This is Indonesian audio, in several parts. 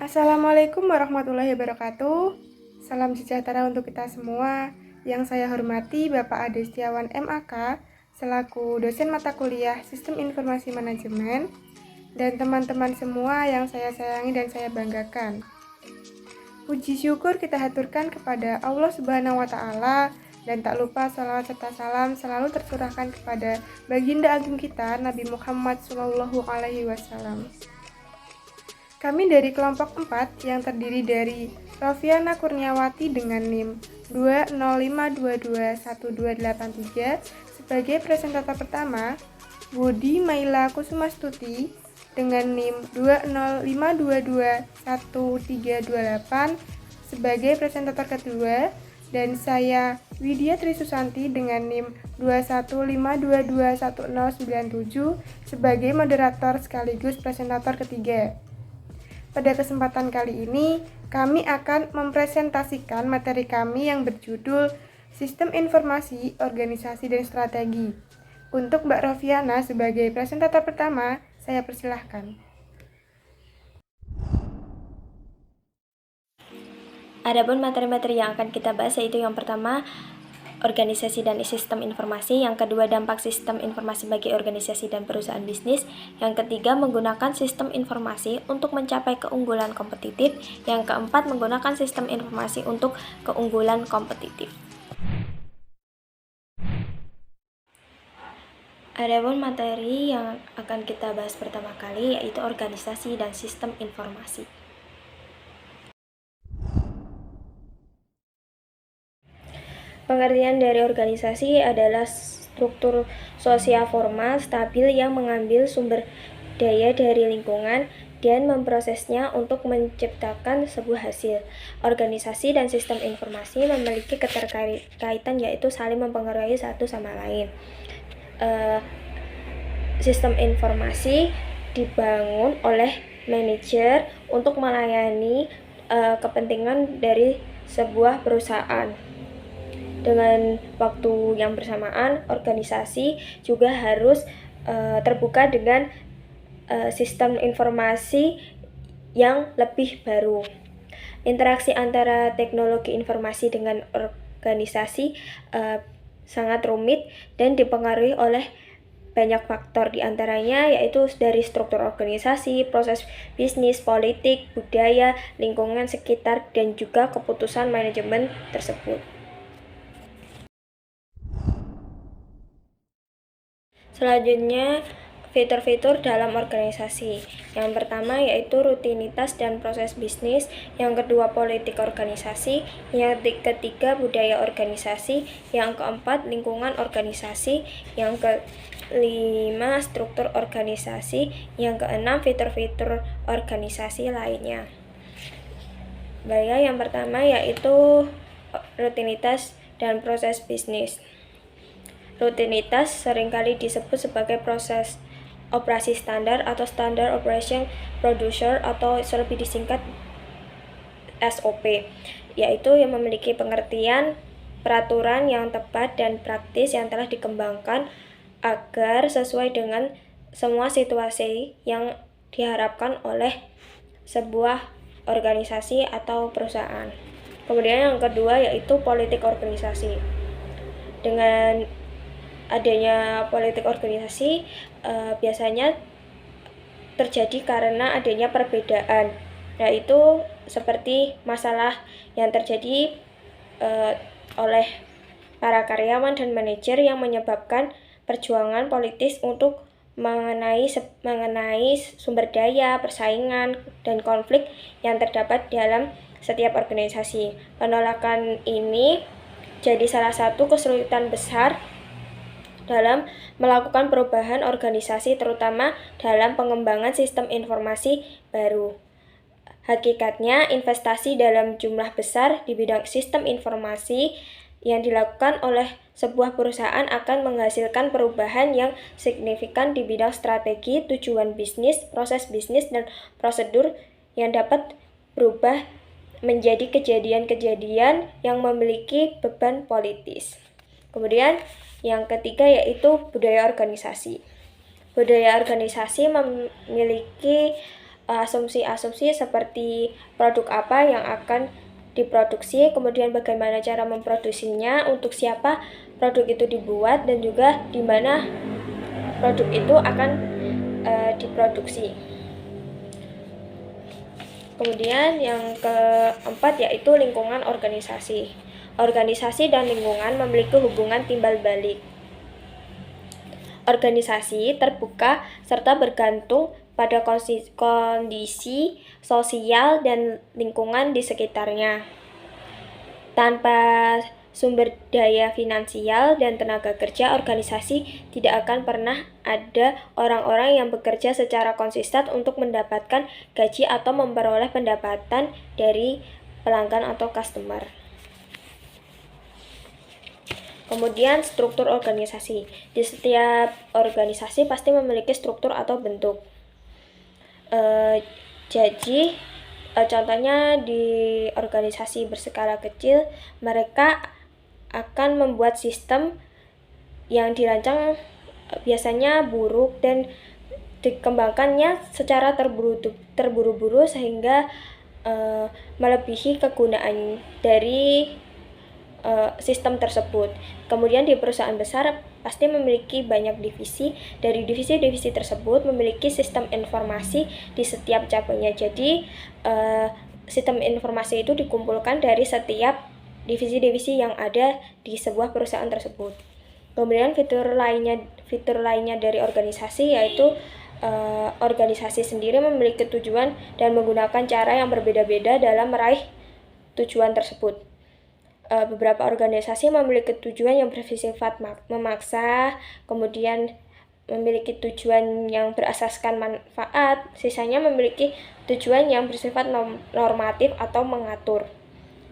Assalamualaikum warahmatullahi wabarakatuh. Salam sejahtera untuk kita semua. Yang saya hormati Bapak Ade Setiawan MAK selaku dosen mata kuliah Sistem Informasi Manajemen dan teman-teman semua yang saya sayangi dan saya banggakan. Puji syukur kita haturkan kepada Allah Subhanahu wa Ta'ala dan tak lupa salawat serta salam selalu tercurahkan kepada baginda agung kita Nabi Muhammad SAW. Kami dari kelompok 4 yang terdiri dari Rofiana Kurniawati dengan NIM 205221283 sebagai presentator pertama, Budi Maila Kusumastuti dengan NIM 205221328 sebagai presentator kedua, dan saya Widya Trisusanti dengan NIM 215221097 sebagai moderator sekaligus presentator ketiga. Pada kesempatan kali ini, kami akan mempresentasikan materi kami yang berjudul Sistem Informasi, Organisasi, dan Strategi. Untuk Mbak Rofiana sebagai presentator pertama, saya persilahkan. Adapun materi-materi yang akan kita bahas yaitu yang pertama, organisasi dan sistem informasi, yang kedua dampak sistem informasi bagi organisasi dan perusahaan bisnis, yang ketiga menggunakan sistem informasi untuk mencapai keunggulan kompetitif, yang keempat menggunakan sistem informasi untuk keunggulan kompetitif. Adapun materi yang akan kita bahas pertama kali yaitu organisasi dan sistem informasi. Pengertian dari organisasi adalah struktur sosial formal, stabil yang mengambil sumber daya dari lingkungan dan memprosesnya untuk menciptakan sebuah hasil. Organisasi dan sistem informasi memiliki keterkaitan yaitu saling mempengaruhi satu sama lain. Sistem informasi dibangun oleh manajer untuk melayani kepentingan dari sebuah perusahaan. Dengan waktu yang bersamaan, organisasi juga harus terbuka dengan sistem informasi yang lebih baru. Interaksi antara teknologi informasi dengan organisasi sangat rumit dan dipengaruhi oleh banyak faktor, diantaranya yaitu dari struktur organisasi, proses bisnis, politik, budaya, lingkungan sekitar, dan juga keputusan manajemen tersebut. Selanjutnya, fitur-fitur dalam organisasi. Yang pertama yaitu rutinitas dan proses bisnis, yang kedua politik organisasi, yang ketiga budaya organisasi, yang keempat lingkungan organisasi, yang kelima struktur organisasi, yang keenam fitur-fitur organisasi lainnya. Baik, yang pertama yaitu rutinitas dan proses bisnis. Rutinitas seringkali disebut sebagai proses operasi standar atau Standard Operation Procedure atau lebih disingkat SOP, yaitu yang memiliki pengertian peraturan yang tepat dan praktis yang telah dikembangkan agar sesuai dengan semua situasi yang diharapkan oleh sebuah organisasi atau perusahaan. Kemudian yang kedua yaitu politik organisasi. Dengan adanya politik organisasi biasanya terjadi karena adanya perbedaan, yaitu seperti masalah yang terjadi oleh para karyawan dan manajer yang menyebabkan perjuangan politis untuk mengenai sumber daya, persaingan, dan konflik yang terdapat dalam setiap organisasi. Penolakan ini jadi salah satu kesulitan besar dalam melakukan perubahan organisasi, terutama dalam pengembangan sistem informasi baru. Hakikatnya, investasi dalam jumlah besar di bidang sistem informasi yang dilakukan oleh sebuah perusahaan akan menghasilkan perubahan yang signifikan di bidang strategi, tujuan bisnis, proses bisnis, dan prosedur yang dapat berubah menjadi kejadian-kejadian yang memiliki beban politis. Kemudian yang ketiga yaitu budaya organisasi. Budaya organisasi memiliki asumsi-asumsi seperti produk apa yang akan diproduksi, kemudian bagaimana cara memproduksinya, untuk siapa produk itu dibuat, dan juga di mana produk itu akan diproduksi. Kemudian yang keempat yaitu lingkungan organisasi. Organisasi dan lingkungan memiliki hubungan timbal balik. Organisasi terbuka serta bergantung pada kondisi sosial dan lingkungan di sekitarnya. Tanpa sumber daya finansial dan tenaga kerja, organisasi tidak akan pernah ada orang-orang yang bekerja secara konsisten untuk mendapatkan gaji atau memperoleh pendapatan dari pelanggan atau customer. Kemudian struktur organisasi. Di setiap organisasi pasti memiliki struktur atau bentuk. Jadi contohnya di organisasi berskala kecil, mereka akan membuat sistem yang dirancang biasanya buruk dan dikembangkannya secara terburu-buru sehingga melebihi kegunaan dari sistem tersebut. Kemudian di perusahaan besar pasti memiliki banyak divisi. Dari divisi-divisi tersebut memiliki sistem informasi di setiap cabangnya. Jadi sistem informasi itu dikumpulkan dari setiap divisi-divisi yang ada di sebuah perusahaan tersebut. Kemudian fitur lainnya dari organisasi yaitu organisasi sendiri memiliki tujuan dan menggunakan cara yang berbeda-beda dalam meraih tujuan tersebut. Beberapa organisasi memiliki tujuan yang bersifat memaksa, kemudian memiliki tujuan yang berasaskan manfaat, sisanya memiliki tujuan yang bersifat normatif atau mengatur.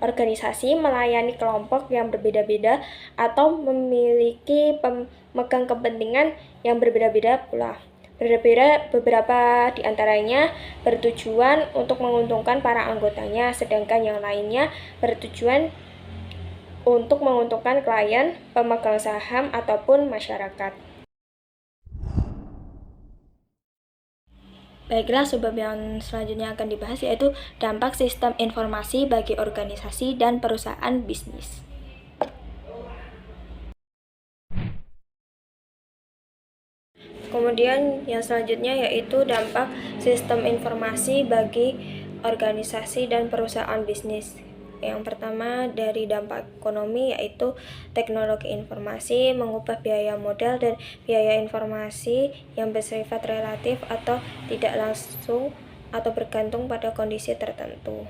Organisasi melayani kelompok yang berbeda-beda atau memiliki pemegang kepentingan yang berbeda-beda pula. Beberapa di antaranya bertujuan untuk menguntungkan para anggotanya, sedangkan yang lainnya bertujuan untuk menguntungkan klien, pemegang saham, ataupun masyarakat. Baiklah, sebab yang selanjutnya akan dibahas yaitu dampak sistem informasi bagi organisasi dan perusahaan bisnis. Kemudian yang selanjutnya yaitu dampak sistem informasi bagi organisasi dan perusahaan bisnis. Yang pertama dari dampak ekonomi yaitu teknologi informasi mengubah biaya modal dan biaya informasi yang bersifat relatif atau tidak langsung atau bergantung pada kondisi tertentu.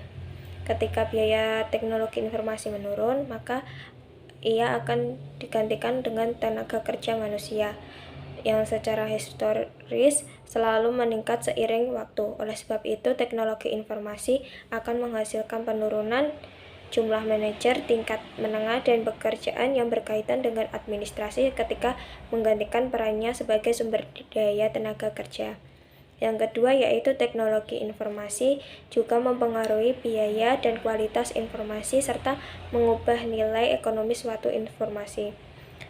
Ketika biaya teknologi informasi menurun, maka ia akan digantikan dengan tenaga kerja manusia yang secara historis selalu meningkat seiring waktu. Oleh sebab itu, teknologi informasi akan menghasilkan penurunan jumlah manajer tingkat menengah dan pekerjaan yang berkaitan dengan administrasi ketika menggantikan perannya sebagai sumber daya tenaga kerja. Yang kedua yaitu teknologi informasi juga mempengaruhi biaya dan kualitas informasi serta mengubah nilai ekonomi suatu informasi.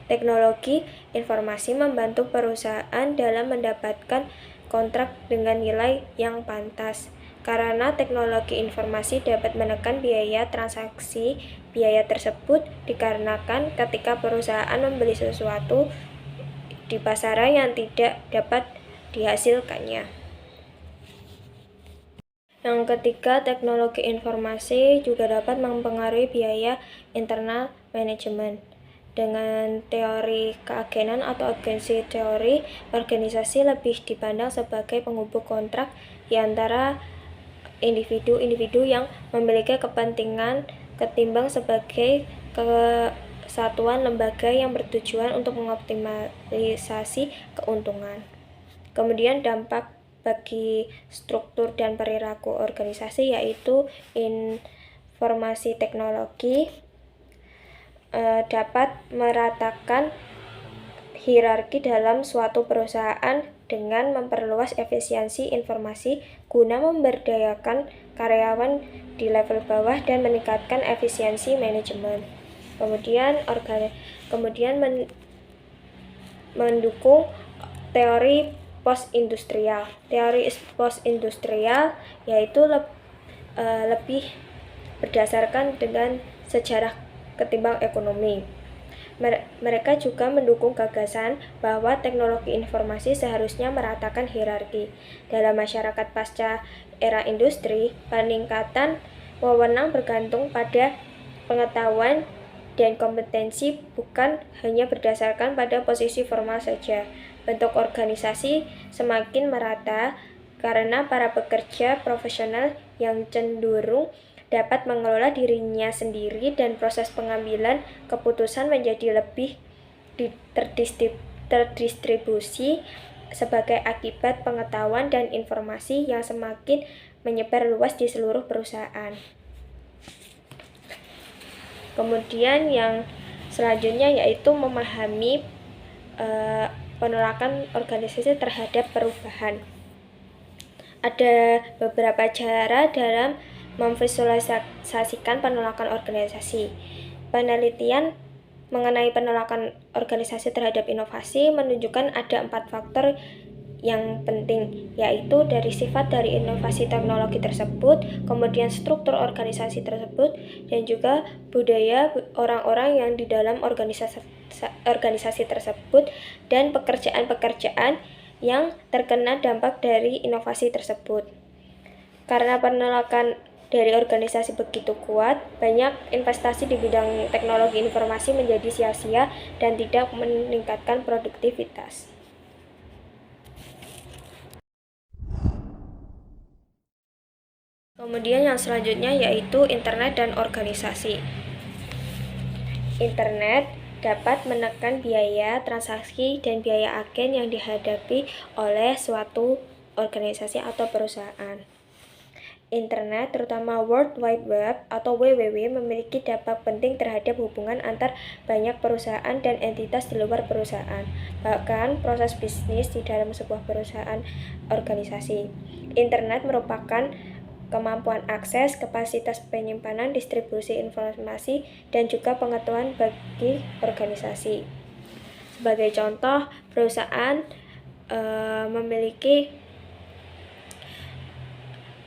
Teknologi informasi membantu perusahaan dalam mendapatkan kontrak dengan nilai yang pantas. Karena teknologi informasi dapat menekan biaya transaksi, biaya tersebut dikarenakan ketika perusahaan membeli sesuatu di pasaran yang tidak dapat dihasilkannya. Yang ketiga, teknologi informasi juga dapat mempengaruhi biaya internal manajemen. Dengan teori keagenan atau agensi teori, organisasi lebih dipandang sebagai penghubung kontrak di antara individu-individu yang memiliki kepentingan ketimbang sebagai kesatuan lembaga yang bertujuan untuk mengoptimalisasi keuntungan. Kemudian dampak bagi struktur dan perilaku organisasi yaitu informasi teknologi dapat meratakan hierarki dalam suatu perusahaan dengan memperluas efisiensi informasi guna memberdayakan karyawan di level bawah dan meningkatkan efisiensi manajemen. Kemudian mendukung teori post-industrial. Teori post-industrial yaitu lebih berdasarkan dengan sejarah ketimbang ekonomi. Mereka juga mendukung gagasan bahwa teknologi informasi seharusnya meratakan hierarki. Dalam masyarakat pasca era industri, peningkatan wewenang bergantung pada pengetahuan dan kompetensi, bukan hanya berdasarkan pada posisi formal saja. Bentuk organisasi semakin merata karena para pekerja profesional yang cenderung dapat mengelola dirinya sendiri dan proses pengambilan keputusan menjadi lebih terdistribusi sebagai akibat pengetahuan dan informasi yang semakin menyebar luas di seluruh perusahaan. Kemudian yang selanjutnya yaitu memahami penolakan organisasi terhadap perubahan. Ada beberapa cara dalam memvisualisasikan penolakan organisasi. Penelitian mengenai penolakan organisasi terhadap inovasi menunjukkan ada 4 faktor yang penting, yaitu dari sifat dari inovasi teknologi tersebut, kemudian struktur organisasi tersebut, dan juga budaya orang-orang yang di dalam organisasi tersebut, dan pekerjaan-pekerjaan yang terkena dampak dari inovasi tersebut. Karena penolakan dari organisasi begitu kuat, banyak investasi di bidang teknologi informasi menjadi sia-sia dan tidak meningkatkan produktivitas. Kemudian yang selanjutnya yaitu internet dan organisasi. Internet dapat menekan biaya transaksi dan biaya agen yang dihadapi oleh suatu organisasi atau perusahaan. Internet, terutama World Wide Web atau WWW, memiliki dampak penting terhadap hubungan antar banyak perusahaan dan entitas di luar perusahaan, bahkan proses bisnis di dalam sebuah perusahaan organisasi. Internet merupakan kemampuan akses, kapasitas penyimpanan, distribusi informasi, dan juga pengetahuan bagi organisasi. Sebagai contoh, perusahaan memiliki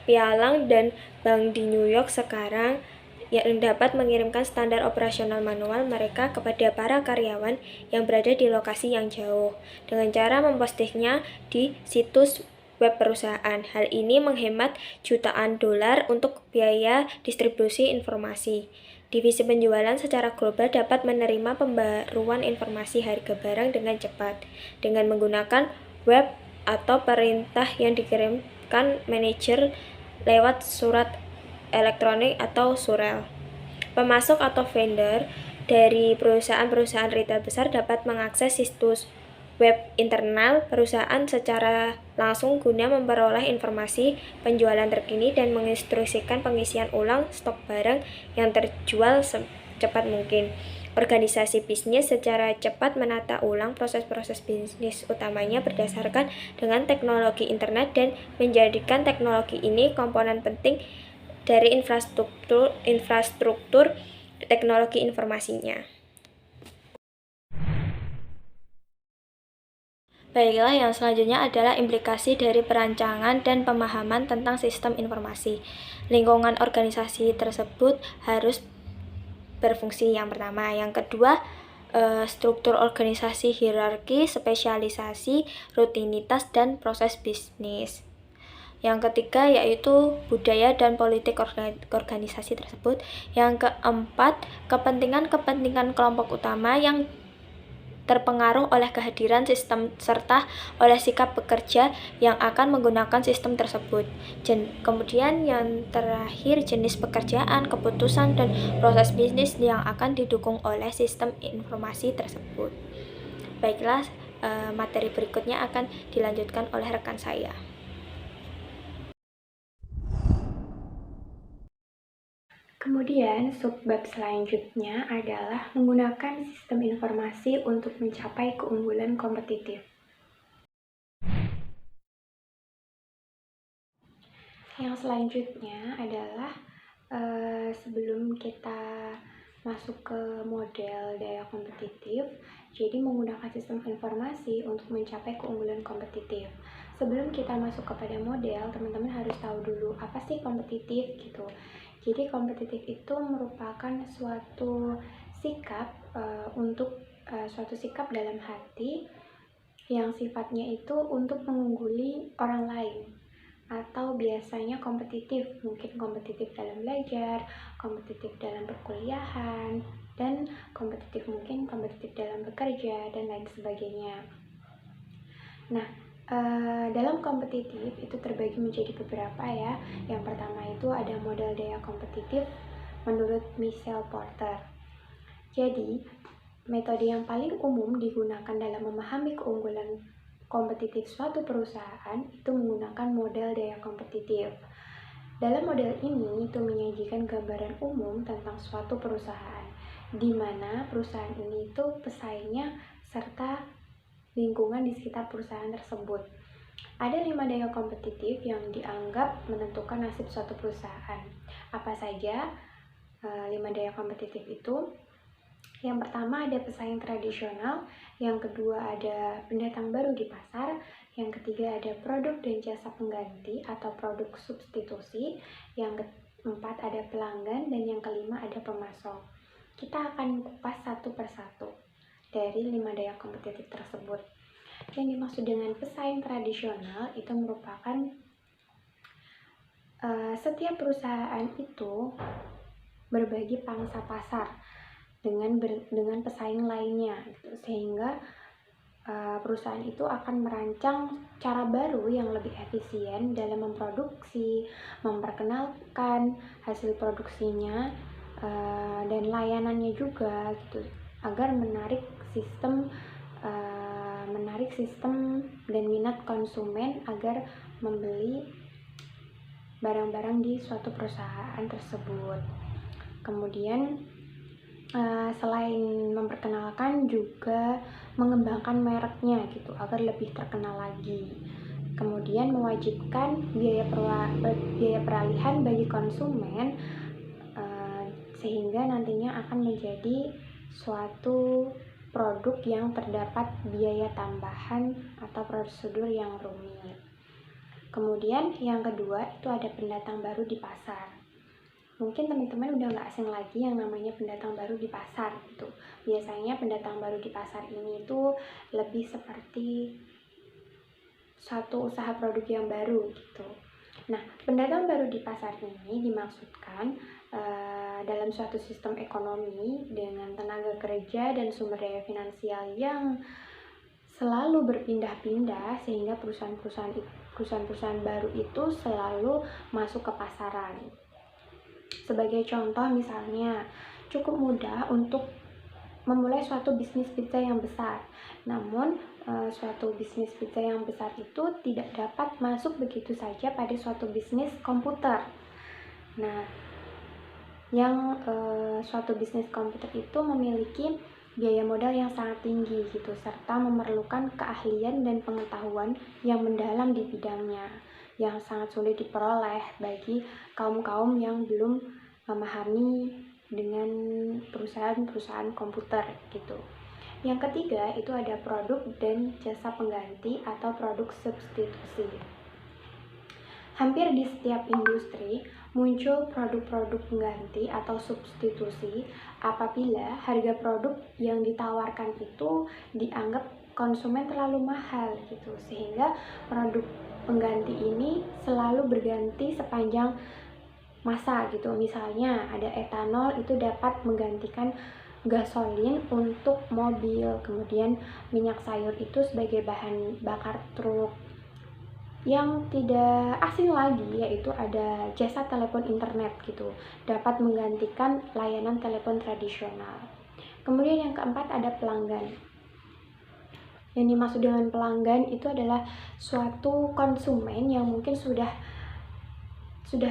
pialang dan bank di New York sekarang yang dapat mengirimkan standar operasional manual mereka kepada para karyawan yang berada di lokasi yang jauh dengan cara mempostingnya di situs web perusahaan. Hal ini menghemat jutaan dolar untuk biaya distribusi informasi. Divisi penjualan secara global dapat menerima pembaruan informasi harga barang dengan cepat dengan menggunakan web atau perintah yang dikirimkan manajer lewat surat elektronik atau surel. Pemasok atau vendor dari perusahaan-perusahaan retail besar dapat mengakses situs web internal perusahaan secara langsung guna memperoleh informasi penjualan terkini dan menginstruksikan pengisian ulang stok barang yang terjual secepat mungkin. Organisasi bisnis secara cepat menata ulang proses-proses bisnis utamanya berdasarkan dengan teknologi internet dan menjadikan teknologi ini komponen penting dari infrastruktur teknologi informasinya. Baiklah, yang selanjutnya adalah implikasi dari perancangan dan pemahaman tentang sistem informasi. Lingkungan organisasi tersebut harus berfungsi yang pertama. Yang kedua, struktur organisasi, hierarki, spesialisasi, rutinitas, dan proses bisnis. Yang ketiga yaitu budaya dan politik organisasi tersebut. Yang keempat, kepentingan kelompok utama yang terpengaruh oleh kehadiran sistem serta oleh sikap pekerja yang akan menggunakan sistem tersebut. Kemudian yang terakhir, jenis pekerjaan, keputusan, dan proses bisnis yang akan didukung oleh sistem informasi tersebut. Baiklah, materi berikutnya akan dilanjutkan oleh rekan saya. Kemudian, subbab selanjutnya adalah menggunakan sistem informasi untuk mencapai keunggulan kompetitif. Yang selanjutnya adalah sebelum kita masuk ke model daya kompetitif, jadi menggunakan sistem informasi untuk mencapai keunggulan kompetitif. sebelum kita masuk kepada model, teman-teman harus tahu dulu apa sih kompetitif gitu. Jadi kompetitif itu merupakan suatu sikap suatu sikap dalam hati yang sifatnya itu untuk mengungguli orang lain, atau biasanya kompetitif, mungkin kompetitif dalam belajar, kompetitif dalam perkuliahan, dan kompetitif mungkin kompetitif dalam bekerja dan lain sebagainya. Nah, dalam kompetitif itu terbagi menjadi beberapa ya. Yang pertama itu ada model daya kompetitif menurut Michelle Porter. Jadi, metode yang paling umum digunakan dalam memahami keunggulan kompetitif suatu perusahaan itu menggunakan model daya kompetitif. Dalam model ini itu menyajikan gambaran umum tentang suatu perusahaan, di mana perusahaan ini itu pesaingnya serta lingkungan di sekitar perusahaan tersebut. Ada 5 daya kompetitif yang dianggap menentukan nasib suatu perusahaan. Apa saja 5 daya kompetitif itu? Yang pertama ada pesaing tradisional, yang kedua ada pendatang baru di pasar, yang ketiga ada produk dan jasa pengganti atau produk substitusi, yang keempat ada pelanggan, dan yang kelima ada pemasok. Kita akan kupas satu persatu dari 5 daya kompetitif tersebut. Yang dimaksud dengan pesaing tradisional itu merupakan setiap perusahaan itu berbagi pangsa pasar dengan pesaing lainnya gitu, sehingga perusahaan itu akan merancang cara baru yang lebih efisien dalam memproduksi, memperkenalkan hasil produksinya dan layanannya juga gitu, agar menarik sistem dan minat konsumen agar membeli barang-barang di suatu perusahaan tersebut. Kemudian selain memperkenalkan juga mengembangkan mereknya gitu agar lebih terkenal lagi. Kemudian mewajibkan biaya peralihan bagi konsumen sehingga nantinya akan menjadi suatu produk yang terdapat biaya tambahan atau prosedur yang rumit. Kemudian yang kedua itu ada pendatang baru di pasar. Mungkin teman-teman udah nggak asing lagi yang namanya pendatang baru di pasar gitu. Biasanya pendatang baru di pasar ini itu lebih seperti suatu usaha produk yang baru gitu. Nah, pendatang baru di pasar ini dimaksudkan dalam suatu sistem ekonomi dengan tenaga kerja dan sumber daya finansial yang selalu berpindah-pindah sehingga perusahaan-perusahaan baru itu selalu masuk ke pasaran. Sebagai contoh misalnya, cukup mudah untuk memulai suatu bisnis pizza yang besar. Namun, suatu bisnis pizza yang besar itu tidak dapat masuk begitu saja pada suatu bisnis komputer. Nah, suatu bisnis komputer itu memiliki biaya modal yang sangat tinggi gitu, serta memerlukan keahlian dan pengetahuan yang mendalam di bidangnya, yang sangat sulit diperoleh bagi kaum-kaum yang belum memahami dengan perusahaan-perusahaan komputer gitu. Yang ketiga itu ada produk dan jasa pengganti atau produk substitusi. Hampir di setiap industri muncul produk-produk pengganti atau substitusi apabila harga produk yang ditawarkan itu dianggap konsumen terlalu mahal gitu, sehingga produk pengganti ini selalu berganti sepanjang masa gitu. Misalnya ada etanol itu dapat menggantikan gasolin untuk mobil, kemudian minyak sayur itu sebagai bahan bakar truk. Yang tidak asing lagi yaitu ada jasa telepon internet gitu, dapat menggantikan layanan telepon tradisional. Kemudian yang keempat ada pelanggan. Yang dimaksud dengan pelanggan itu adalah suatu konsumen yang mungkin sudah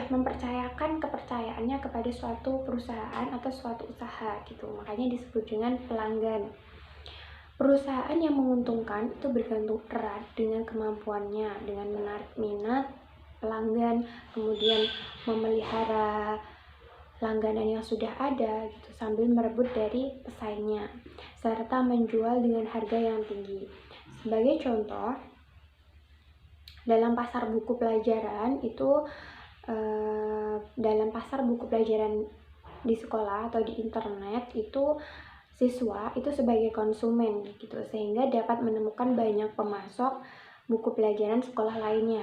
mempercayakan kepercayaannya kepada suatu perusahaan atau suatu usaha gitu, makanya disebut dengan pelanggan. Perusahaan yang menguntungkan itu bergantung erat dengan kemampuannya dengan menarik minat pelanggan, kemudian memelihara langganan yang sudah ada gitu, sambil merebut dari pesaingnya, serta menjual dengan harga yang tinggi. Sebagai contoh, dalam pasar buku pelajaran itu dalam pasar buku pelajaran di sekolah atau di internet itu siswa itu sebagai konsumen gitu, sehingga dapat menemukan banyak pemasok buku pelajaran sekolah lainnya.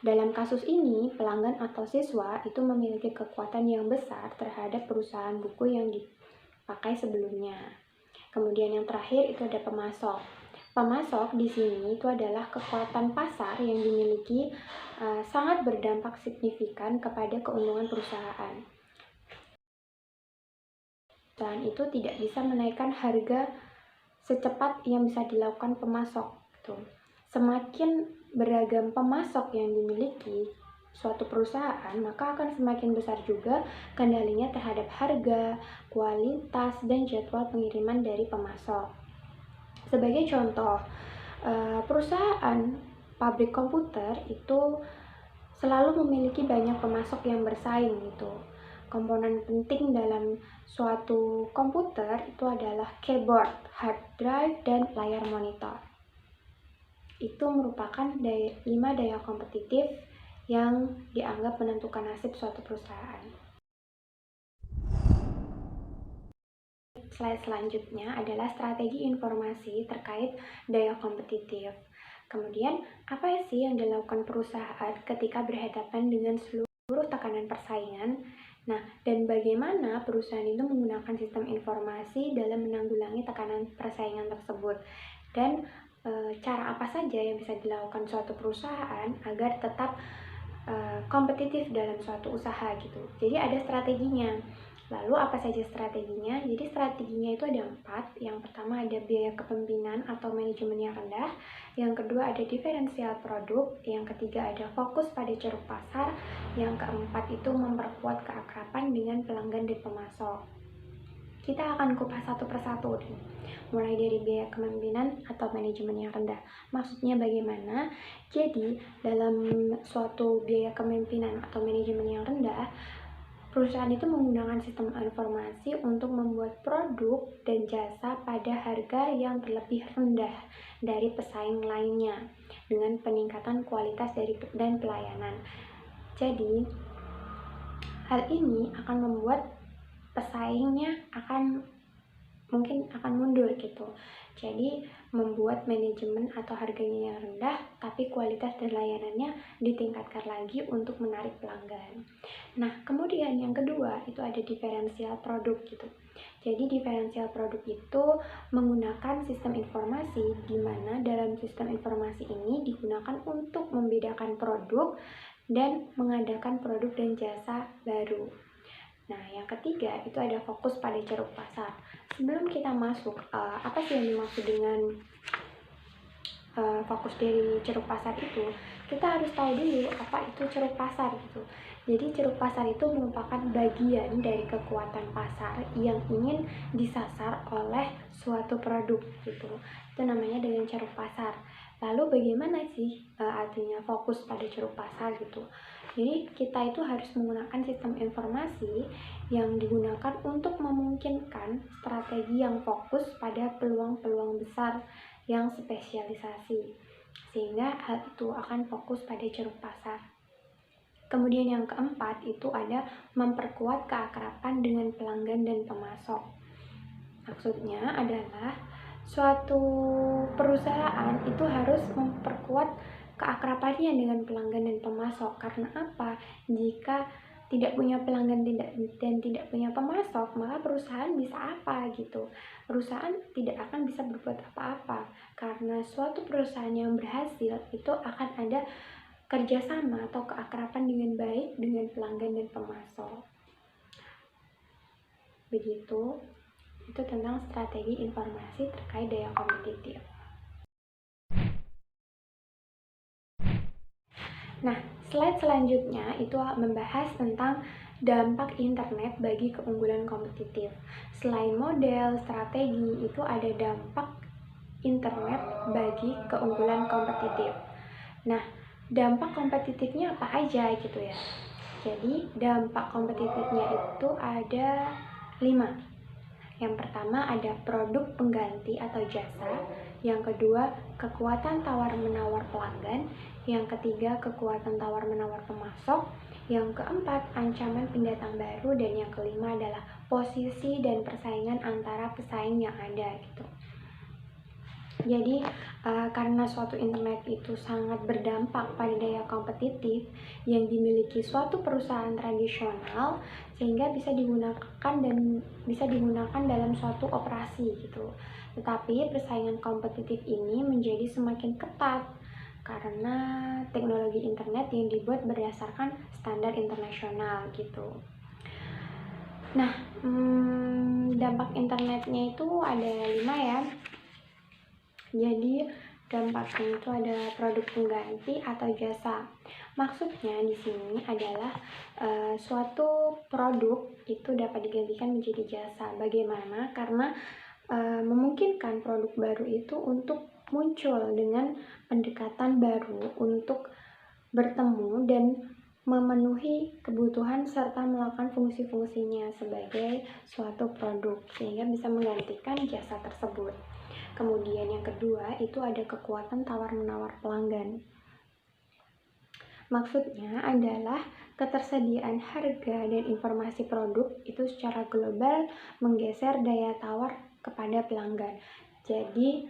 Dalam kasus ini, pelanggan atau siswa itu memiliki kekuatan yang besar terhadap perusahaan buku yang dipakai sebelumnya. Kemudian yang terakhir itu ada pemasok. Pemasok di sini itu adalah kekuatan pasar yang dimiliki sangat berdampak signifikan kepada keuntungan perusahaan. Perusahaan itu tidak bisa menaikkan harga secepat yang bisa dilakukan pemasok. Gitu. Semakin beragam pemasok yang dimiliki suatu perusahaan, maka akan semakin besar juga kendalinya terhadap harga, kualitas, dan jadwal pengiriman dari pemasok. Sebagai contoh, perusahaan pabrik komputer itu selalu memiliki banyak pemasok yang bersaing gitu. Komponen penting dalam suatu komputer itu adalah keyboard, hard drive, dan layar monitor. Itu merupakan 5 daya kompetitif yang dianggap menentukan nasib suatu perusahaan. Slide selanjutnya adalah strategi informasi terkait daya kompetitif. Kemudian, apa sih yang dilakukan perusahaan ketika berhadapan dengan seluruh tekanan persaingan? Nah, dan bagaimana perusahaan itu menggunakan sistem informasi dalam menanggulangi tekanan persaingan tersebut? Dan cara apa saja yang bisa dilakukan suatu perusahaan agar tetap kompetitif dalam suatu usaha gitu. Jadi ada strateginya. Lalu apa saja strateginya? Jadi strateginya itu ada 4. Yang pertama ada biaya kepemimpinan atau manajemen yang rendah. Yang kedua ada diferensial produk. Yang ketiga ada fokus pada ceruk pasar. Yang keempat itu memperkuat keakraban dengan pelanggan dan pemasok. Kita akan kupas satu persatu nih. Mulai dari biaya kepemimpinan atau manajemen yang rendah. Maksudnya bagaimana? Jadi dalam suatu biaya kepemimpinan atau manajemen yang rendah, perusahaan itu menggunakan sistem informasi untuk membuat produk dan jasa pada harga yang terlebih rendah dari pesaing lainnya dengan peningkatan kualitas dan pelayanan. Jadi, hal ini akan membuat pesaingnya mungkin akan mundur gitu. Jadi membuat manajemen atau harganya yang rendah tapi kualitas dan layanannya ditingkatkan lagi untuk menarik pelanggan. Nah, kemudian yang kedua itu ada diferensial produk gitu. Jadi diferensial produk itu menggunakan sistem informasi di mana dalam sistem informasi ini digunakan untuk membedakan produk dan mengadakan produk dan jasa baru. Nah, yang ketiga itu ada fokus pada ceruk pasar. Sebelum kita masuk, apa sih yang dimaksud dengan fokus dari ceruk pasar itu? Kita harus tahu dulu apa itu ceruk pasar gitu. Jadi ceruk pasar itu merupakan bagian dari kekuatan pasar yang ingin disasar oleh suatu produk gitu. Itu namanya dengan ceruk pasar. Lalu bagaimana sih artinya fokus pada ceruk pasar gitu? Jadi kita itu harus menggunakan sistem informasi yang digunakan untuk memungkinkan strategi yang fokus pada peluang-peluang besar yang spesialisasi. Sehingga hal itu akan fokus pada ceruk pasar. Kemudian yang keempat itu ada memperkuat keakraban dengan pelanggan dan pemasok. Maksudnya adalah suatu perusahaan itu harus memperkuat keakrabannya dengan pelanggan dan pemasok. Karena apa? Jika tidak punya pelanggan dan tidak punya pemasok, maka perusahaan bisa apa gitu? Perusahaan tidak akan bisa berbuat apa-apa. Karena suatu perusahaan yang berhasil itu akan ada kerjasama atau keakraban dengan baik dengan pelanggan dan pemasok. Begitu, itu tentang strategi informasi terkait daya kompetitif. Nah, slide selanjutnya itu membahas tentang dampak internet bagi keunggulan kompetitif. Selain model, strategi, itu ada dampak internet bagi keunggulan kompetitif. Nah, dampak kompetitifnya apa aja gitu ya. Jadi, dampak kompetitifnya itu ada 5. Yang pertama ada produk pengganti atau jasa. Yang kedua, kekuatan tawar-menawar pelanggan. Yang ketiga, kekuatan tawar-menawar pemasok. Yang keempat, ancaman pendatang baru. Dan yang kelima adalah posisi dan persaingan antara pesaing yang ada gitu. Jadi karena suatu internet itu sangat berdampak pada daya kompetitif yang dimiliki suatu perusahaan tradisional, sehingga bisa digunakan dalam suatu operasi gitu. Tetapi persaingan kompetitif ini menjadi semakin ketat karena teknologi internet yang dibuat berdasarkan standar internasional gitu. Nah, dampak internetnya itu ada 5 ya. Jadi dampaknya itu ada produk pengganti atau jasa. Maksudnya di sini adalah suatu produk itu dapat digantikan menjadi jasa. Bagaimana? Karena memungkinkan produk baru itu untuk muncul dengan pendekatan baru untuk bertemu dan memenuhi kebutuhan serta melakukan fungsi-fungsinya sebagai suatu produk sehingga bisa menggantikan jasa tersebut. Kemudian yang kedua itu ada kekuatan tawar-menawar pelanggan. Maksudnya adalah ketersediaan harga dan informasi produk itu secara global menggeser daya tawar kepada pelanggan. Jadi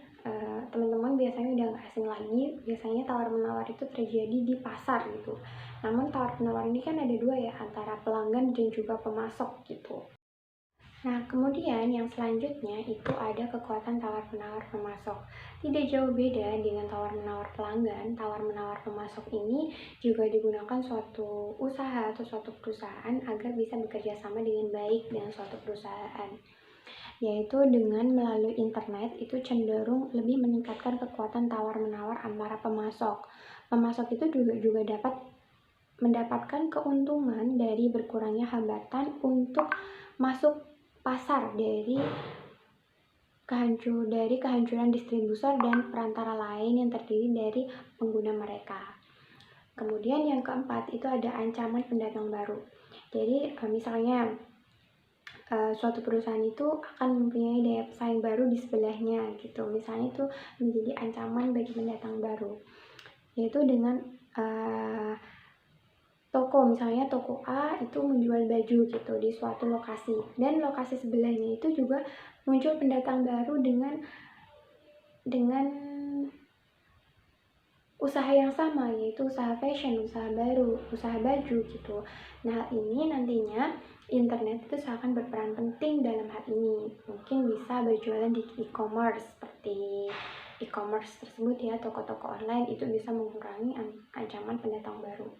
teman-teman biasanya udah nggak asing lagi, biasanya tawar-menawar itu terjadi di pasar gitu. Namun tawar-menawar ini kan ada dua ya, antara pelanggan dan juga pemasok gitu. Nah, kemudian yang selanjutnya itu ada kekuatan tawar-menawar pemasok. Tidak jauh beda dengan tawar-menawar pelanggan, tawar-menawar pemasok ini juga digunakan suatu usaha atau suatu perusahaan agar bisa bekerja sama dengan baik dengan suatu perusahaan. Yaitu dengan melalui internet itu cenderung lebih meningkatkan kekuatan tawar-menawar antara pemasok. Pemasok itu juga dapat mendapatkan keuntungan dari berkurangnya hambatan untuk masuk pasar dari kehancuran distributor dan perantara lain yang terdiri dari pengguna mereka. Kemudian yang keempat itu ada ancaman pendatang baru. Jadi misalnya suatu perusahaan itu akan mempunyai daya pesaing baru di sebelahnya gitu. Misalnya itu menjadi ancaman bagi pendatang baru. Yaitu dengan misalnya toko A itu menjual baju gitu di suatu lokasi, dan lokasi sebelahnya itu juga muncul pendatang baru dengan usaha yang sama, yaitu usaha fashion, usaha baru, usaha baju gitu. Nah, ini nantinya internet itu akan berperan penting dalam hal ini. Mungkin bisa berjualan di e-commerce, seperti e-commerce tersebut ya, toko-toko online itu bisa mengurangi ancaman pendatang baru.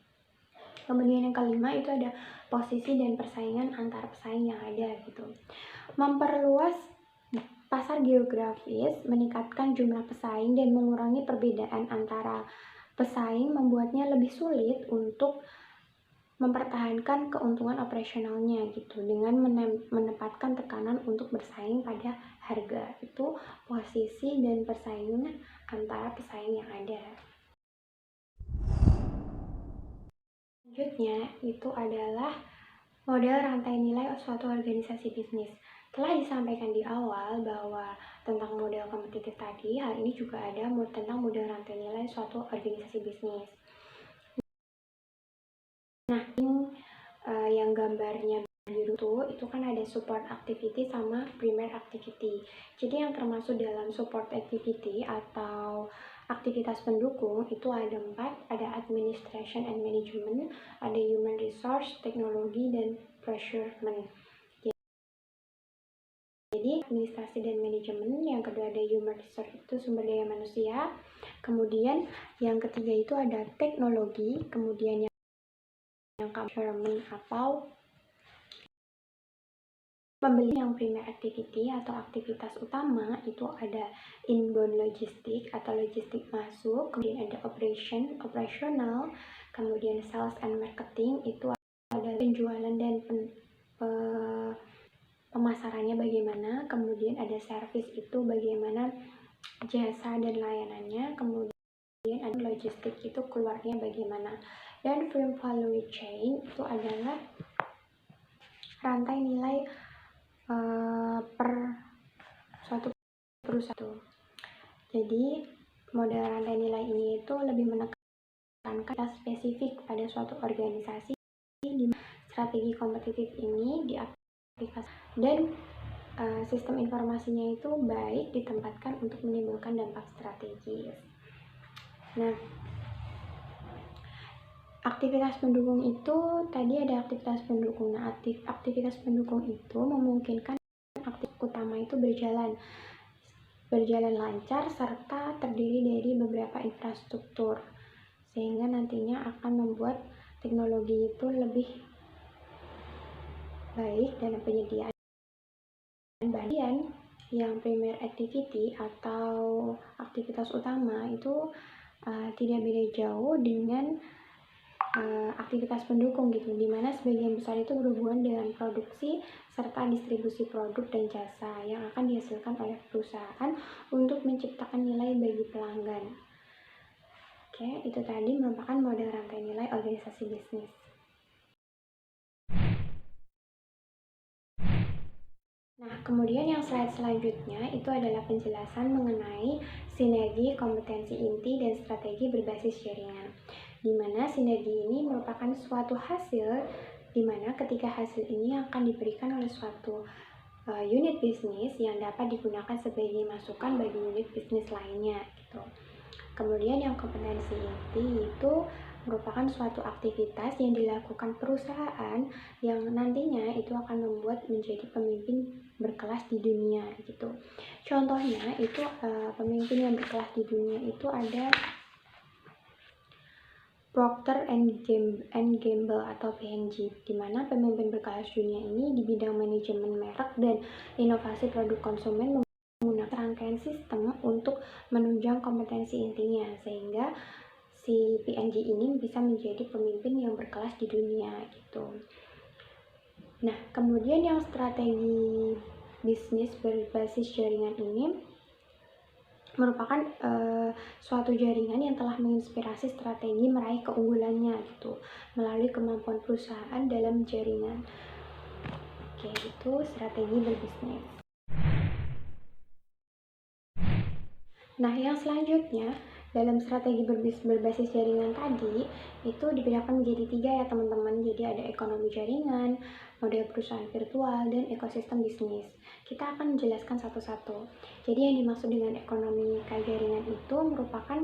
Kemudian yang kelima itu ada posisi dan persaingan antar pesaing yang ada gitu. Memperluas pasar geografis, meningkatkan jumlah pesaing dan mengurangi perbedaan antara pesaing membuatnya lebih sulit untuk mempertahankan keuntungan operasionalnya gitu dengan menempatkan tekanan untuk bersaing pada harga. Itu posisi dan persaingan antara pesaing yang ada. Selanjutnya itu adalah model rantai nilai suatu organisasi bisnis. Telah disampaikan di awal bahwa tentang model kompetitif tadi, hal ini juga ada tentang model rantai nilai suatu organisasi bisnis. Nah, ini yang gambarnya biru itu kan ada support activity sama primary activity. Jadi yang termasuk dalam support activity atau aktivitas pendukung itu ada 4, ada administration and management, ada human resource, teknologi, dan procurement. Jadi administrasi dan manajemen, yang kedua ada human resource itu sumber daya manusia, kemudian yang ketiga itu ada teknologi, kemudian yang procurement atau pembeli, yang primary activity atau aktivitas utama itu ada inbound logistik atau logistik masuk, kemudian ada operasional, kemudian sales and marketing itu ada penjualan dan pemasarannya bagaimana, kemudian ada service itu bagaimana jasa dan layanannya, kemudian ada logistik itu keluarnya bagaimana, dan firm value chain itu adalah rantai nilai per suatu perusahaan. Jadi model rantai nilai ini itu lebih menekankan spesifik pada suatu organisasi di mana strategi kompetitif ini diaplikasikan dan sistem informasinya itu baik ditempatkan untuk menimbulkan dampak strategis. Nah, aktivitas pendukung itu tadi ada aktivitas pendukung. Nah, aktivitas pendukung itu memungkinkan aktivitas utama itu berjalan lancar serta terdiri dari beberapa infrastruktur, sehingga nantinya akan membuat teknologi itu lebih baik dalam penyediaan bagian yang primary activity atau aktivitas utama itu tidak beda jauh dengan aktivitas pendukung gitu, dimana sebagian besar itu berhubungan dengan produksi serta distribusi produk dan jasa yang akan dihasilkan oleh perusahaan untuk menciptakan nilai bagi pelanggan. Oke, itu tadi merupakan model rantai nilai organisasi bisnis. Nah, kemudian yang slide selanjutnya itu adalah penjelasan mengenai sinergi, kompetensi inti, dan strategi berbasis jaringan. Di mana sinergi ini merupakan suatu hasil di mana ketika hasil ini akan diberikan oleh suatu unit bisnis yang dapat digunakan sebagai masukan bagi unit bisnis lainnya gitu. Kemudian yang kompetensi inti itu merupakan suatu aktivitas yang dilakukan perusahaan yang nantinya itu akan membuat menjadi pemimpin berkelas di dunia gitu. Contohnya itu pemimpin yang berkelas di dunia itu ada Procter and Gamble atau P&G, di mana pemimpin berkelas dunia ini di bidang manajemen merek dan inovasi produk konsumen menggunakan rangkaian sistem untuk menunjang kompetensi intinya, sehingga si P&G ini bisa menjadi pemimpin yang berkelas di dunia gitu. Nah, kemudian yang strategi bisnis berbasis jaringan ini merupakan suatu jaringan yang telah menginspirasi strategi meraih keunggulannya gitu melalui kemampuan perusahaan dalam jaringan. Oke, itu strategi berbisnis. Nah, yang selanjutnya dalam strategi berbasis jaringan tadi itu dibedakan menjadi 3 ya teman-teman. Jadi ada ekonomi jaringan, model perusahaan virtual, dan ekosistem bisnis. Kita akan menjelaskan satu-satu. Jadi yang dimaksud dengan ekonomi jaringan itu merupakan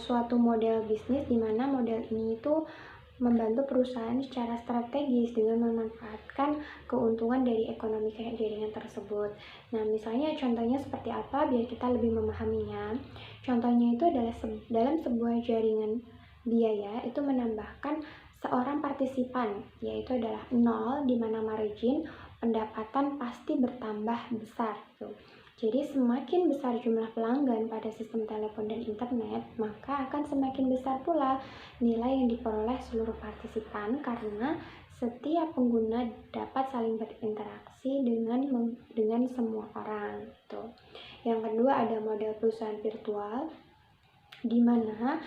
suatu model bisnis di mana model ini itu membantu perusahaan secara strategis dengan memanfaatkan keuntungan dari ekonomi jaringan tersebut. Nah, misalnya contohnya seperti apa biar kita lebih memahaminya. Contohnya itu adalah dalam sebuah jaringan biaya itu menambahkan seorang partisipan, yaitu adalah 0, di mana margin pendapatan pasti bertambah besar. Jadi semakin besar jumlah pelanggan pada sistem telepon dan internet, maka akan semakin besar pula nilai yang diperoleh seluruh partisipan karena setiap pengguna dapat saling berinteraksi dengan semua orang. Gitu. Yang kedua ada model perusahaan virtual, di mana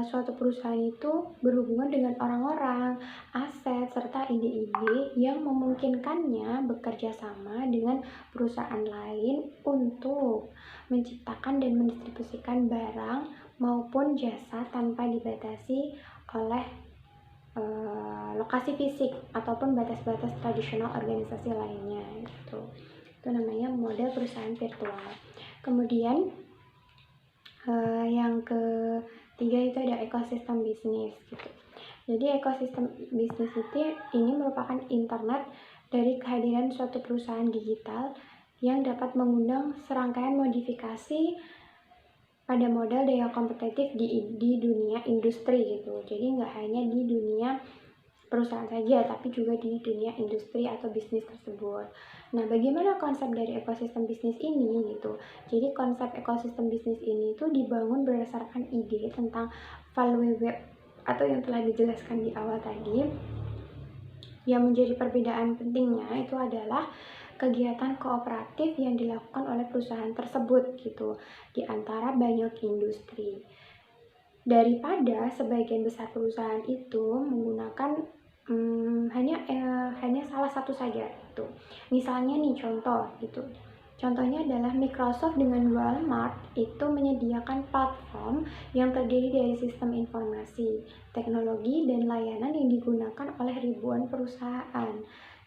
suatu perusahaan itu berhubungan dengan orang-orang, aset, serta ide-ide yang memungkinkannya bekerja sama dengan perusahaan lain untuk menciptakan dan mendistribusikan barang maupun jasa tanpa dibatasi oleh lokasi fisik ataupun batas-batas tradisional organisasi lainnya gitu. Itu namanya model perusahaan virtual. Kemudian yang ketiga itu ada ekosistem bisnis gitu. Jadi ekosistem bisnis ini merupakan internet dari kehadiran suatu perusahaan digital yang dapat mengundang serangkaian modifikasi pada modal daya kompetitif di dunia industri gitu. Jadi nggak hanya di dunia perusahaan saja, tapi juga di dunia industri atau bisnis tersebut. Nah, bagaimana konsep dari ekosistem bisnis ini gitu? Jadi konsep ekosistem bisnis ini itu dibangun berdasarkan ide tentang value web atau yang telah dijelaskan di awal tadi. Yang menjadi perbedaan pentingnya itu adalah kegiatan kooperatif yang dilakukan oleh perusahaan tersebut gitu di antara banyak industri. Daripada sebagian besar perusahaan itu menggunakan hanya salah satu saja gitu. Misalnya nih contoh gitu. Contohnya adalah Microsoft dengan Walmart itu menyediakan platform yang terdiri dari sistem informasi, teknologi, dan layanan yang digunakan oleh ribuan perusahaan.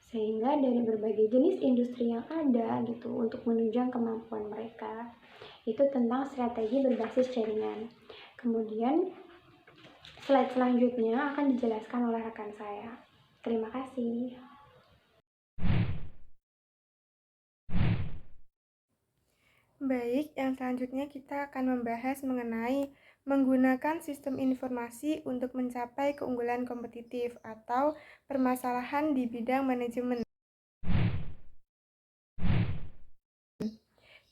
Sehingga dari berbagai jenis industri yang ada gitu untuk menunjang kemampuan mereka. Itu tentang strategi berbasis jaringan. Kemudian slide selanjutnya akan dijelaskan oleh rekan saya. Terima kasih. Baik, yang selanjutnya kita akan membahas mengenai menggunakan sistem informasi untuk mencapai keunggulan kompetitif atau permasalahan di bidang manajemen.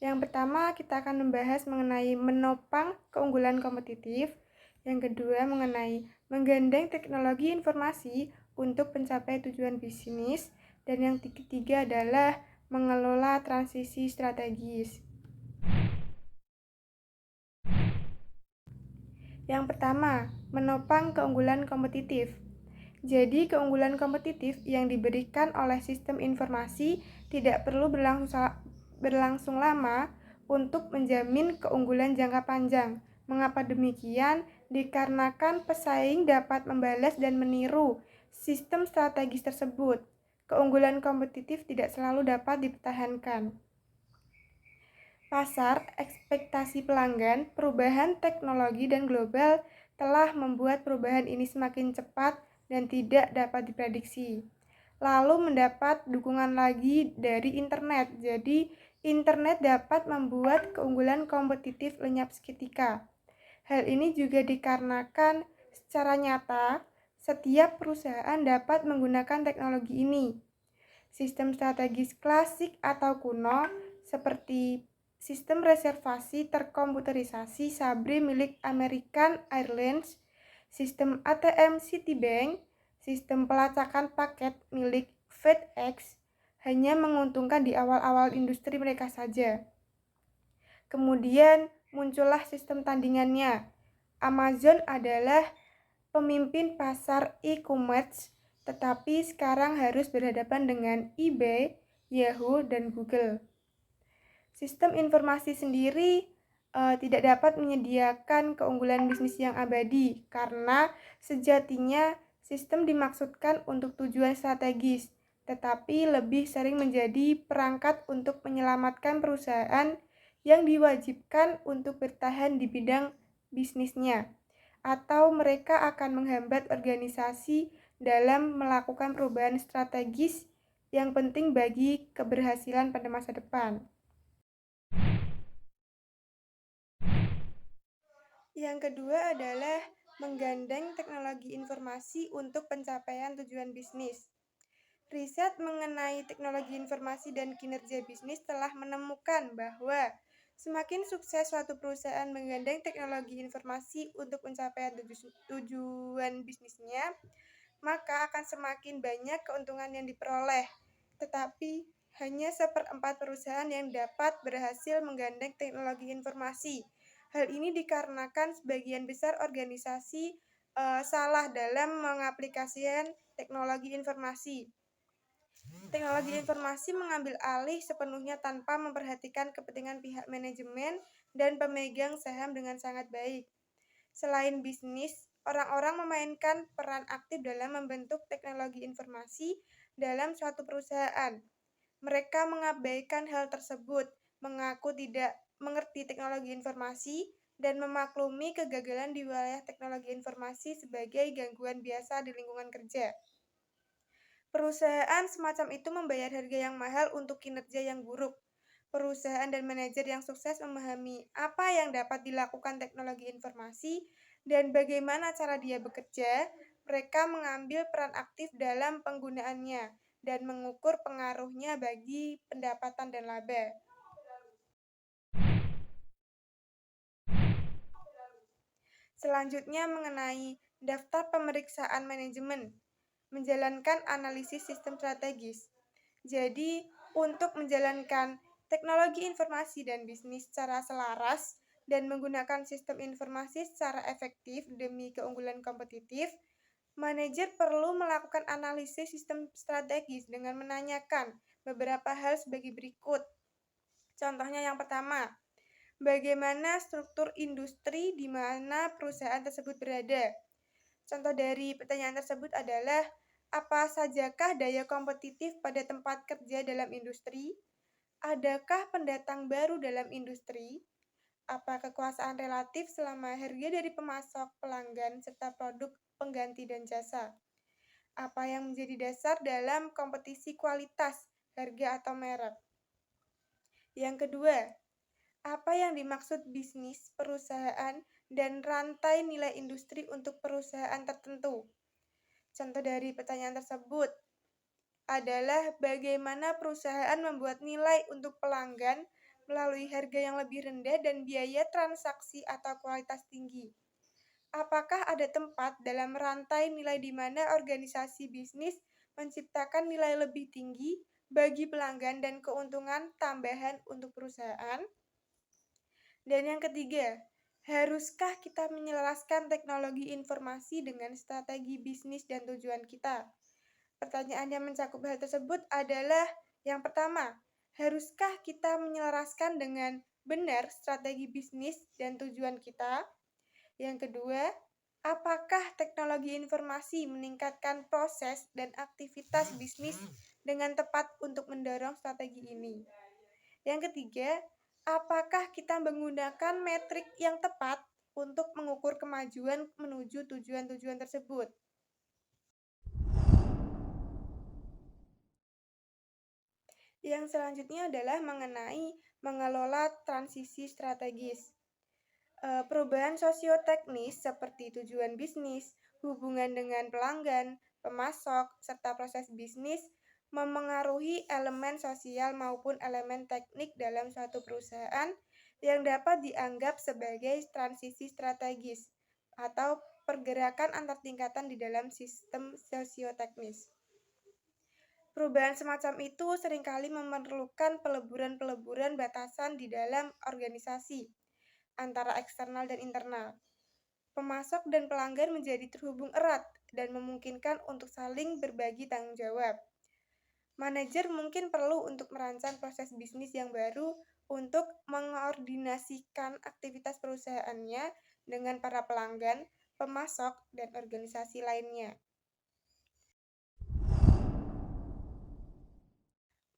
Yang pertama, kita akan membahas mengenai menopang keunggulan kompetitif. Yang kedua, mengenai menggandeng teknologi informasi untuk mencapai tujuan bisnis. Dan yang ketiga adalah mengelola transisi strategis. Yang pertama, menopang keunggulan kompetitif. Jadi, keunggulan kompetitif yang diberikan oleh sistem informasi tidak perlu berlangsung lama untuk menjamin keunggulan jangka panjang. Mengapa demikian? Dikarenakan pesaing dapat membalas dan meniru sistem strategis tersebut. Keunggulan kompetitif tidak selalu dapat dipertahankan. Pasar, ekspektasi pelanggan, perubahan teknologi dan global telah membuat perubahan ini semakin cepat dan tidak dapat diprediksi. Lalu mendapat dukungan lagi dari internet. Jadi, internet dapat membuat keunggulan kompetitif lenyap seketika. Hal ini juga dikarenakan secara nyata setiap perusahaan dapat menggunakan teknologi ini. Sistem strategis klasik atau kuno seperti sistem reservasi terkomputerisasi Sabre milik American Airlines, sistem ATM Citibank, sistem pelacakan paket milik FedEx hanya menguntungkan di awal-awal industri mereka saja. Kemudian muncullah sistem tandingannya. Amazon adalah pemimpin pasar e-commerce, tetapi sekarang harus berhadapan dengan eBay, Yahoo, dan Google. Sistem informasi sendiri tidak dapat menyediakan keunggulan bisnis yang abadi karena sejatinya sistem dimaksudkan untuk tujuan strategis, tetapi lebih sering menjadi perangkat untuk menyelamatkan perusahaan yang diwajibkan untuk bertahan di bidang bisnisnya, atau mereka akan menghambat organisasi dalam melakukan perubahan strategis yang penting bagi keberhasilan pada masa depan. Yang kedua adalah menggandeng teknologi informasi untuk pencapaian tujuan bisnis. Riset mengenai teknologi informasi dan kinerja bisnis telah menemukan bahwa semakin sukses suatu perusahaan menggandeng teknologi informasi untuk pencapaian tujuan bisnisnya, maka akan semakin banyak keuntungan yang diperoleh. Tetapi hanya 1/4 perusahaan yang dapat berhasil menggandeng teknologi informasi. Hal ini dikarenakan sebagian besar organisasi salah dalam mengaplikasikan teknologi informasi. Teknologi informasi mengambil alih sepenuhnya tanpa memperhatikan kepentingan pihak manajemen dan pemegang saham dengan sangat baik. Selain bisnis, orang-orang memainkan peran aktif dalam membentuk teknologi informasi dalam suatu perusahaan. Mereka mengabaikan hal tersebut, mengaku tidak mengerti teknologi informasi, dan memaklumi kegagalan di wilayah teknologi informasi sebagai gangguan biasa di lingkungan kerja. Perusahaan semacam itu membayar harga yang mahal untuk kinerja yang buruk. Perusahaan dan manajer yang sukses memahami apa yang dapat dilakukan teknologi informasi dan bagaimana cara dia bekerja, mereka mengambil peran aktif dalam penggunaannya dan mengukur pengaruhnya bagi pendapatan dan laba. Selanjutnya mengenai daftar pemeriksaan manajemen, menjalankan analisis sistem strategis. Jadi, untuk menjalankan teknologi informasi dan bisnis secara selaras dan menggunakan sistem informasi secara efektif demi keunggulan kompetitif, manajer perlu melakukan analisis sistem strategis dengan menanyakan beberapa hal sebagai berikut. Contohnya yang pertama, bagaimana struktur industri di mana perusahaan tersebut berada? Contoh dari pertanyaan tersebut adalah, apa sajakah daya kompetitif pada tempat kerja dalam industri? Adakah pendatang baru dalam industri? Apa kekuasaan relatif selama harga dari pemasok, pelanggan, serta produk pengganti dan jasa? Apa yang menjadi dasar dalam kompetisi kualitas, harga, atau merek? Yang kedua, apa yang dimaksud bisnis, perusahaan, dan rantai nilai industri untuk perusahaan tertentu? Contoh dari pertanyaan tersebut adalah bagaimana perusahaan membuat nilai untuk pelanggan melalui harga yang lebih rendah dan biaya transaksi atau kualitas tinggi. Apakah ada tempat dalam rantai nilai di mana organisasi bisnis menciptakan nilai lebih tinggi bagi pelanggan dan keuntungan tambahan untuk perusahaan? Dan yang ketiga, haruskah kita menyelaraskan teknologi informasi dengan strategi bisnis dan tujuan kita? Pertanyaan yang mencakup hal tersebut adalah yang pertama, haruskah kita menyelaraskan dengan benar strategi bisnis dan tujuan kita? Yang kedua, apakah teknologi informasi meningkatkan proses dan aktivitas bisnis dengan tepat untuk mendorong strategi ini? Yang ketiga, apakah kita menggunakan metrik yang tepat untuk mengukur kemajuan menuju tujuan-tujuan tersebut? Yang selanjutnya adalah mengenai mengelola transisi strategis. Perubahan sosioteknis seperti tujuan bisnis, hubungan dengan pelanggan, pemasok, serta proses bisnis memengaruhi elemen sosial maupun elemen teknik dalam suatu perusahaan yang dapat dianggap sebagai transisi strategis atau pergerakan antar tingkatan di dalam sistem sosioteknis. Perubahan semacam itu seringkali memerlukan peleburan-peleburan batasan di dalam organisasi antara eksternal dan internal. Pemasok dan pelanggan menjadi terhubung erat dan memungkinkan untuk saling berbagi tanggung jawab. Manajer mungkin perlu untuk merancang proses bisnis yang baru untuk mengordinasikan aktivitas perusahaannya dengan para pelanggan, pemasok, dan organisasi lainnya.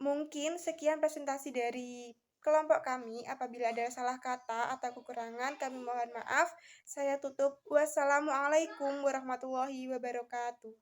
Mungkin sekian presentasi dari kelompok kami. Apabila ada salah kata atau kekurangan, kami mohon maaf. Saya tutup. Wassalamualaikum warahmatullahi wabarakatuh.